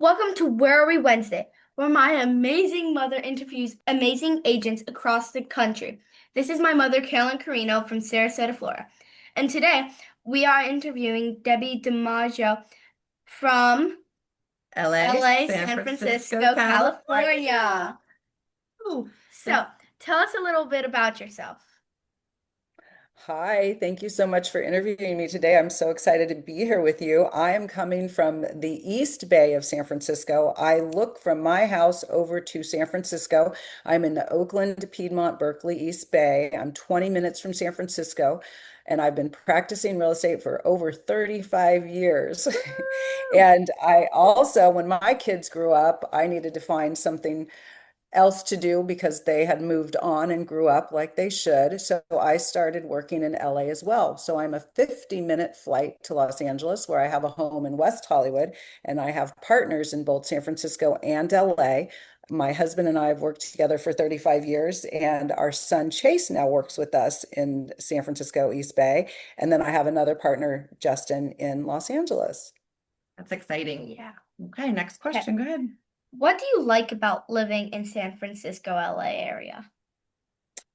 Welcome to Where Are We Wednesday, where my amazing mother interviews amazing agents across the country. This is my mother, Carolyn Carino from Sarasota, Florida. And today we are interviewing Debbi DiMaggio from LA, LA, San San Francisco, Francisco, California. California. Ooh, So that's tell us a little bit about yourself. Hi, thank you so much for interviewing me today. I'm so excited to be here with you. I am coming from the East Bay of San Francisco. I look from my house over to San Francisco. I'm in the Oakland, Piedmont, Berkeley, East Bay. I'm 20 minutes from San Francisco, and I've been practicing real estate for over 35 years. And I also, when my kids grew up, I needed to find something else to do because they had moved on and grew up like they should. So I started working in LA as well. So I'm a 50-minute flight to Los Angeles, where I have a home in West Hollywood, and I have partners in both San Francisco and LA. My husband and I have worked together for 35 years, and our son Chase now works with us in San Francisco, East Bay. And then I have another partner, Justin, in Los Angeles. exciting. Yeah. Okay, next Okay. question. Go ahead. What do you like about living in San Francisco, LA area?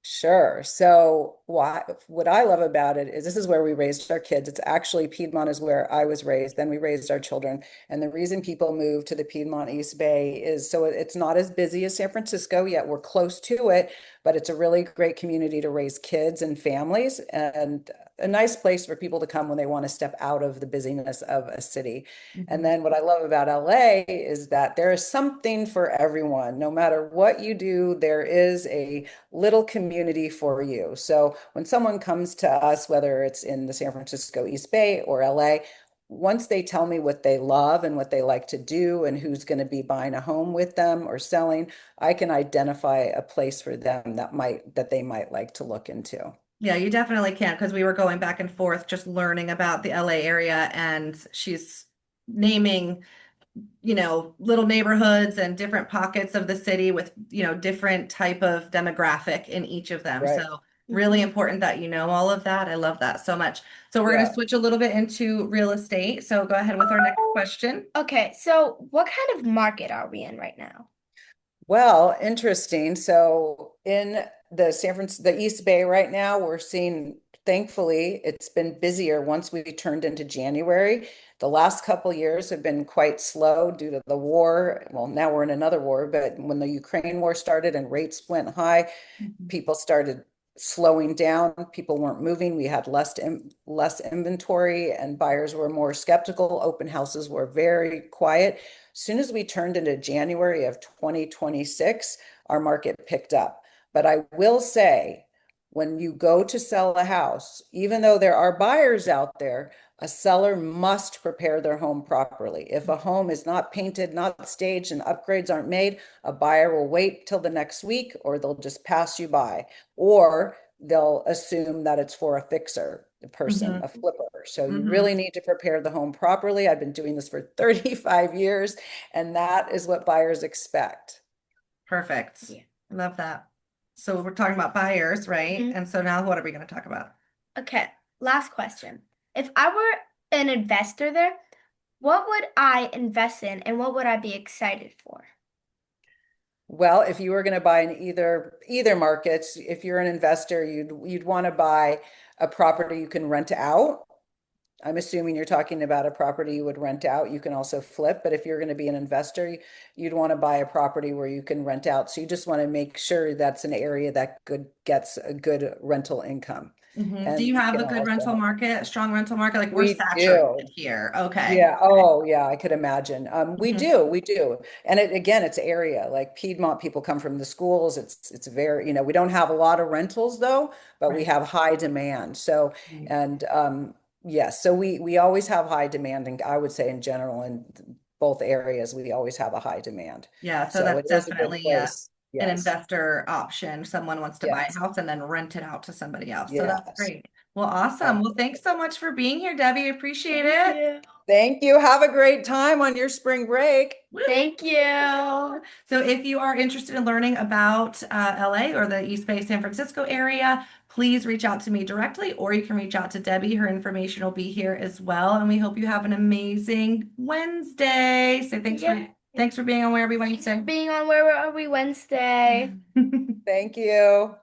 Sure. So what I love about it is this is where we raised our kids. It's actually Piedmont is where I was raised. Then we raised our children. And the reason people move to the Piedmont East Bay is so it's not as busy as San Francisco, yet we're close to it, but it's a really great community to raise kids and families, and a nice place for people to come when they want to step out of the busyness of a city. And Mhm. then what I love about LA is that there is something for everyone. No matter what you do, there is a little community for you. So when someone comes to us, whether it's in the San Francisco East Bay or LA, once they tell me what they love and what they like to do and who's going to be buying a home with them or selling, I can identify a place for them that they might like to look into. Yeah, you definitely can because we were going back and forth just learning about the LA area and she's naming, little neighborhoods and different pockets of the city with, different type of demographic in each of them. Right. So really Mhm. important that you know all of that. I love that so much. So we're going to Yeah. switch a little bit into real estate. So go ahead with our next question. Okay, so what kind of market are we in right now? Well, interesting. So in the East Bay right now, we're seeing, thankfully, it's been busier once we turned into January. The last couple years have been quite slow due to the war. Well, now we're in another war, but when the Ukraine war started and rates went high, Mhm. people started slowing down. People weren't moving. We had less inventory, and buyers were more skeptical. Open houses were very quiet. As soon as we turned into January of 2026, our market picked up. But I will say, when you go to sell a house, even though there are buyers out there, a seller must prepare their home properly. If a home is not painted, not staged, and upgrades aren't made, a buyer will wait till the next week, or they'll just pass you by, or they'll assume that it's for a fixer, a person, Mhm. a flipper. So you Mhm. really need to prepare the home properly. I've been doing this for 35 years, and that is what buyers expect. Perfect. Yeah. I love that. So we're talking about buyers, right? Mhm. And so now what are we going to talk about? Okay, last question. If I were an investor there, what would I invest in and what would I be excited for? Well, if you were going to buy in either markets, if you're an investor, you'd want to buy a property you can rent out. I'm assuming you're talking about a property you would rent out. You can also flip, but if you're going to be an investor, you'd want to buy a property where you can rent out. So you just want to make sure that's an area that gets a good rental income. Do And you you have can a good also rental have, market, a strong rental market? Like we're we saturated do. here. Okay. Yeah. Oh, yeah. I could imagine. We Mhm. do. We do. And again, it's area like Piedmont. People come from the schools. It's very, we don't have a lot of rentals though, but we Right. have high demand. So, Right. and yes, so we always have high demand, and I would say in general in both areas we always have a high demand. Yeah, so So that's it is a good definitely place. an Yes. investor option. Someone wants to buy a Yes. house and then rent it out to somebody else. So that's Yes. great. Well, awesome. Well, thanks Absolutely. so much for being here, Debbie. Appreciate Thank it. you. Thank you. Have a great time on your spring break. Thank you. So if you are interested in learning about LA or the East Bay San Francisco area, please reach out to me directly, or you can reach out to Debbie. Her information will be here as well. And we hope you have an amazing Wednesday. So thanks for Yeah. Thanks for being on Where Are We Thanks for Wednesday. being on Where Are We Wednesday. Thank you.